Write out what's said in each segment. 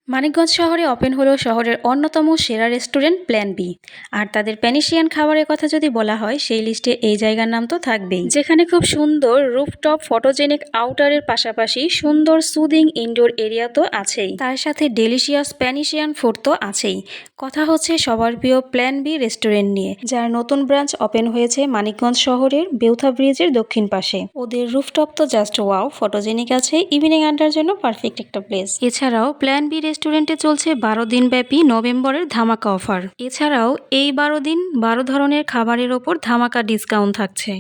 মানিকগঞ্জ শহরে ওপেন হলো শহরের অন্যতম সেরা রেস্টুরেন্ট প্ল্যান বি। আর তাদের প্যানিশিয়ান খাবারের কথা যদি বলা হয় সেই লিস্টে এই জায়গার নাম তো থাকবেই, যেখানে খুব সুন্দর রুফটপ ফটোজেনিক আউটারের পাশাপাশি সুন্দর সুদিং ইনডোর এরিয়া তো আছেই, তার সাথে ডেলিশিয়াস প্যানিশিয়ান ফুড তো আছেই। কথা হচ্ছে সবার প্রিয় প্ল্যান বি রেস্টুরেন্ট নিয়ে, যার নতুন ব্রাঞ্চ ওপেন হয়েছে মানিকগঞ্জ শহরের বেউথা ব্রিজের দক্ষিণ পাশে। ওদের রুফটপ তো জাস্ট ওয়াও, ফটোজেনিক আছে, ইভিনিং আড্ডার জন্য পারফেক্ট একটা প্লেস। এছাড়াও প্ল্যান বি রেস্টুরেন্টে চলছে 12 দিন ব্যাপী নভেম্বরের ধামাকা অফার। এছাড়াও এই 12 দিন 12 ধরনের খাবারের ওপর ধামাকা ডিসকাউন্ট থাকছে।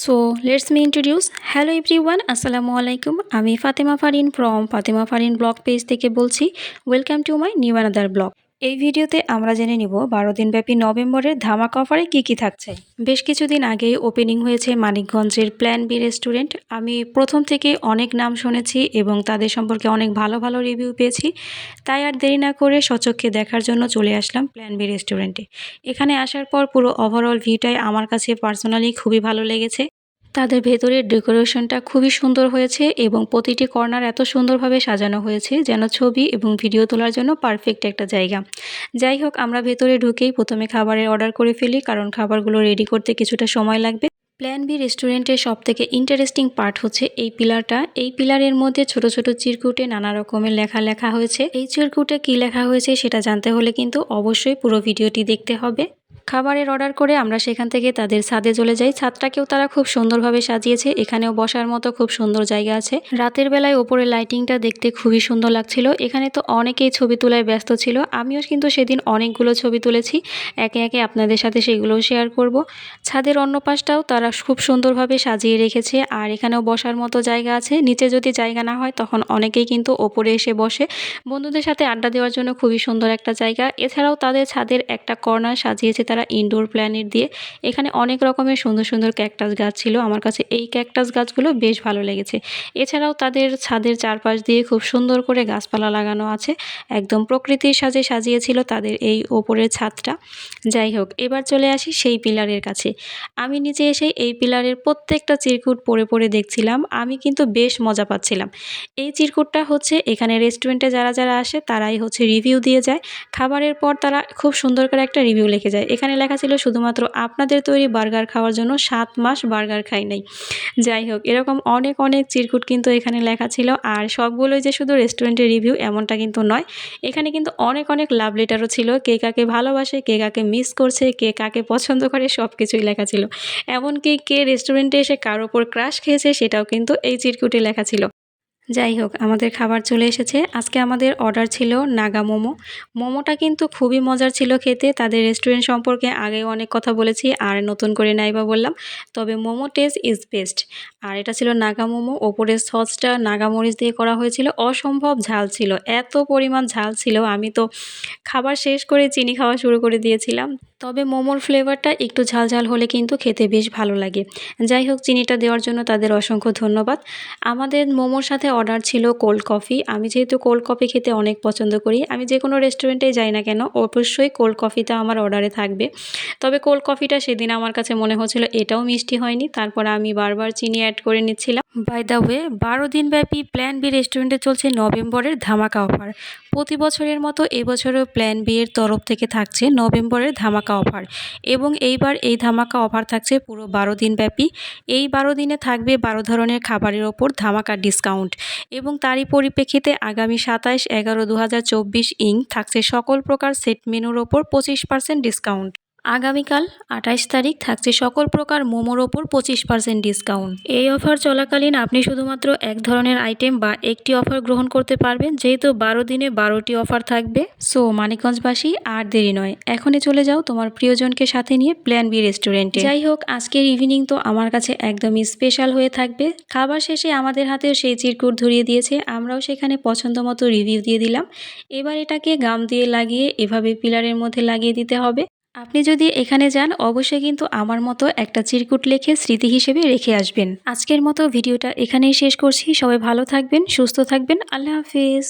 So let's me introduce. Hello everyone, আসসালামু আলাইকুম। আমি Fatema Farin from Fatema Farin blog page থেকে বলছি। Welcome to my new another blog. এই ভিডিওতে আমরা জেনে নিব 12 দিনব্যাপী নভেম্বরের ধামাকা অফারে কী থাকছে। বেশ কিছুদিন আগেই ওপেনিং হয়েছে মানিকগঞ্জের প্ল্যান বি রেস্টুরেন্ট। আমি প্রথম থেকে অনেক নাম শুনেছি এবং তাদের সম্পর্কে অনেক ভালো ভালো রিভিউ পেয়েছি, তাই আর দেরি না করে স্বচক্ষে দেখার জন্য চলে আসলাম প্ল্যান বি রেস্টুরেন্টে। এখানে আসার পর পুরো ওভারঅল ভিউটাই আমার কাছে পার্সোনালি খুবই ভালো লেগেছে। তাদের ভেতরের ডেকোরেশনটা খুবই সুন্দর হয়েছে এবং প্রতিটি কর্নার এত সুন্দরভাবে সাজানো হয়েছে যেন ছবি এবং ভিডিও তোলার জন্য পারফেক্ট একটা জায়গা। যাই হোক, আমরা ভেতরে ঢুকেই প্রথমে খাবারের অর্ডার করে ফেলি, কারণ খাবারগুলো রেডি করতে কিছুটা সময় লাগবে। প্ল্যান বি রেস্টুরেন্টের সবথেকে ইন্টারেস্টিং পার্ট হচ্ছে এই পিলারটা। এই পিলারের মধ্যে ছোট ছোট চিরকুটে নানা রকমের লেখা হয়েছে। এই চিরকুটে কি লেখা হয়েছে সেটা জানতে হলে কিন্তু অবশ্যই পুরো ভিডিওটি দেখতে হবে। খাবারের অর্ডার করে আমরা সেখান থেকে তাদের ছাদে চলে যাই। ছাদটাকেও তারা খুব সুন্দরভাবে সাজিয়েছে, এখানেও বসার মতো খুব সুন্দর জায়গা আছে। রাতের বেলায় ওপরে লাইটিংটা দেখতে খুবই সুন্দর লাগছিল। এখানে তো অনেকেই ছবি তোলায় ব্যস্ত ছিল, আমিও কিন্তু সেদিন অনেকগুলো ছবি তুলেছি। একে একে আপনাদের সাথে সেগুলোও শেয়ার করব। ছাদের অন্য পাশটাও তারা খুব সুন্দরভাবে সাজিয়ে রেখেছে, আর এখানেও বসার মতো জায়গা আছে। নিচে যদি জায়গা না হয় তখন অনেকেই কিন্তু ওপরে এসে বসে, বন্ধুদের সাথে আড্ডা দেওয়ার জন্য খুবই সুন্দর একটা জায়গা। এছাড়াও তাদের ছাদের একটা কর্নার সাজিয়েছে তারা ইনডোর প্ল্যানেট দিয়ে। এখানে অনেক রকমের সুন্দর সুন্দর ক্যাকটাস গাছ ছিল, আমার কাছে এই ক্যাকটাস গাছগুলো বেশ ভালো লেগেছে। এছাড়াও তাদের ছাদের চারপাশ দিয়ে খুব সুন্দর করে গাছপালা লাগানো আছে, একদম প্রকৃতির সাজে সাজিয়েছিল তাদের এই ওপরের ছাদটা। যাই হোক, এবার চলে আসি সেই পিলারের কাছে। আমি নিচে এসে এই পিলারের প্রত্যেকটা চিরকুট পড়ে পড়ে দেখছিলাম, আমি কিন্তু বেশ মজা পাচ্ছিলাম। এই চিরকুটটা হচ্ছে এখানে রেস্টুরেন্টে যারা যারা আসে তারাই হচ্ছে রিভিউ দিয়ে যায়। খাবারের পর তারা খুব সুন্দর করে একটা রিভিউ লিখে যায়। এখানে লেখা ছিল শুধুমাত্র আপনাদের তৈরি বার্গার খাওয়ার জন্য 7 মাস বার্গার খাই নাই। যাই হোক, এরকম অনেক অনেক চিরকুট কিন্তু এখানে লেখা ছিল। আর সবগুলোই যে শুধু রেস্টুরেন্টের রিভিউ এমনটা কিন্তু নয়, এখানে কিন্তু অনেক অনেক লাভ লেটারও ছিল। কে কাকে ভালোবাসে, কে কাকে মিস করছে, কে কাকে পছন্দ করে, সব কিছুই লেখা ছিল। এমনকি কে রেস্টুরেন্টে এসে কার ওপর ক্রাশ খেয়েছে সেটাও কিন্তু এই চিরকুটে লেখা ছিল। যাই হোক, আমাদের খাবার চলে এসেছে। আজকে আমাদের অর্ডার ছিল নাগা মোমো। মোমোটা কিন্তু খুবই মজার ছিল খেতে। তাদের রেস্টুরেন্ট সম্পর্কে আগেও অনেক কথা বলেছি, আর নতুন করে নাইবা বললাম, তবে মোমো টেস্ট ইজ বেস্ট। আর এটা ছিল নাগা মোমো, ওপরের সসটা নাগা মরিচ দিয়ে করা হয়েছিল, অসম্ভব ঝাল ছিল, এত পরিমাণ ঝাল ছিল আমি তো খাবার শেষ করে চিনি খাওয়া শুরু করে দিয়েছিলাম। তবে মোমোর ফ্লেভারটা একটু ঝাল ঝাল হলে কিন্তু খেতে বেশ ভালো লাগে। যাই হোক, চিনিটা দেওয়ার জন্য তাদের অসংখ্য ধন্যবাদ। আমাদের মোমোর সাথে অর্ডার ছিল কোল্ড কফি। আমি যেহেতু কোল্ড কফি খেতে অনেক পছন্দ করি, আমি যে কোনো রেস্টুরেন্টে যাই না কেন অবশ্যই কোল্ড কফিটা আমার অর্ডারে থাকবে। তবে কোল্ড কফিটা সেদিন আমার কাছে মনে হচ্ছিল এটাও মিষ্টি হয়নি, তারপর আমি বারবার চিনি অ্যাড করে নিচ্ছিলাম। বাই দ্য ওয়ে, 12 দিনব্যাপী প্ল্যান বি রেস্টুরেন্টে চলছে নভেম্বরের ধামাকা অফার। প্রতি বছরের মতো এবছরও প্ল্যান বি এর তরফ থেকে থাকছে নভেম্বরের ধামাকা অফার, এবং এইবার এই ধামাকা অফার থাকছে পুরো 12 দিনব্যাপী। এই 12 দিনে থাকবে 12 ধরনের খাবারের ওপর ধামাকা ডিসকাউন্ট, এবং তারই পরিপ্রেক্ষিতে আগামী 27/11/2024 থাকছে সকল প্রকার সেট মেনুর ওপর 25% ডিসকাউন্ট। আগামীকাল 28 তারিখ থাকছে সকল প্রকার মোমোর ওপর 25% ডিসকাউন্ট। এই অফার চলাকালীন আপনি শুধুমাত্র এক ধরনের আইটেম বা একটি অফার গ্রহণ করতে পারবেন, যেহেতু 12 দিনে 12টি অফার থাকবে। সো মানিকগঞ্জবাসী, আর দেরি নয়, এখনই চলে যাও তোমার প্রিয়জনকে সাথে নিয়ে প্ল্যান বি রেস্টুরেন্টে। যাই হোক, আজকের ইভিনিং তো আমার কাছে একদমই স্পেশাল হয়ে থাকবে। খাবার শেষে আমাদের হাতেও সেই চিরকুট ধরিয়ে দিয়েছে, আমরাও সেখানে পছন্দ মতো রিভিউ দিয়ে দিলাম। এবার এটাকে গাম দিয়ে লাগিয়ে এভাবে পিলারের মধ্যে লাগিয়ে দিতে হবে। আপনি যদি এখানে যান অবশ্যই কিন্তু আমার মতো একটা চিরকুট লিখে স্মৃতি হিসেবে রেখে আসবেন। আজকের মতো ভিডিওটা এখানেই শেষ করছি। সবাই ভালো থাকবেন, সুস্থ থাকবেন, আল্লাহ হাফেজ।